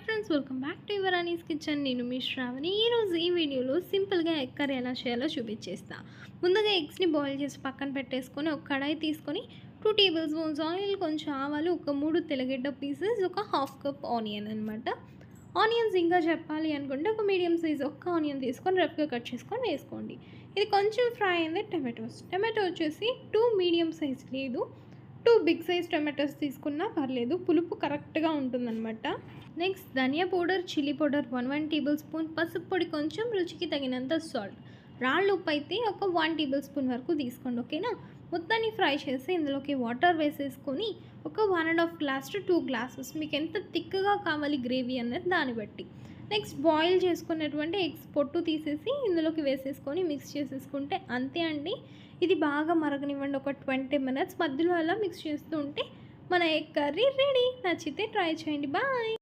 Friends, welcome back to your Anees kitchen. నేను మీ శ్రావణి. ఈరోజు ఈ వీడియోలో సింపుల్గా ఎగ్ కర్రీ ఎలా చేయాలో చూపించేస్తా. ముందుగా ఎగ్స్ని బాయిల్ చేసి పక్కన పెట్టేసుకొని ఒక కడాయి తీసుకొని 2 టేబుల్ స్పూన్స్ ఆయిల్, కొంచెం ఆవాలు, ఒక 3 తెల్లగడ్డ పీసెస్, ఒక హాఫ్ కప్ ఆనియన్ అనమాట. ఆనియన్స్ ఇంకా చెప్పాలి అనుకుంటే ఒక మీడియం సైజ్ ఒక్క ఆనియన్ తీసుకొని రఫ్గా కట్ చేసుకొని వేసుకోండి. ఇది కొంచెం ఫ్రై అయింది. టమాటో వచ్చేసి 2 మీడియం సైజ్ లేదు, 2 బిగ్ సైజ్ టమాటోస్ తీసుకున్నా పర్లేదు, పులుపు కరెక్ట్గా ఉంటుందన్నమాట. నెక్స్ట్ ధనియా powder, chilli powder 1 tablespoon, పసుపు పొడి కొంచెం, రుచికి తగినంత సాల్ట్, రాళ్ళు ఉప్పు అయితే ఒక 1 టేబుల్ స్పూన్ వరకు తీసుకోండి. ఓకేనా? మొత్తాన్ని ఫ్రై చేసి ఇందులోకి వాటర్ వేసేసుకొని ఒక 1.5 గ్లాస్ టు 2 గ్లాసెస్, మీకు ఎంత థిక్గా కావాలి గ్రేవీ అన్నది దాన్ని బట్టి. నెక్స్ట్ బాయిల్ చేసుకున్నటువంటి ఎగ్స్ పొట్టు తీసేసి ఇందులోకి వేసేసుకొని మిక్స్ చేసేసుకుంటే అంతే అండి. ఇది బాగా మరగనివ్వండి, ఒక 20 మినిట్స్. మధ్యలో అలా మిక్స్ చేస్తూ ఉంటే మన ఎగ్ కర్రీ రెడీ. నచ్చితే ట్రై చేయండి. బాయ్.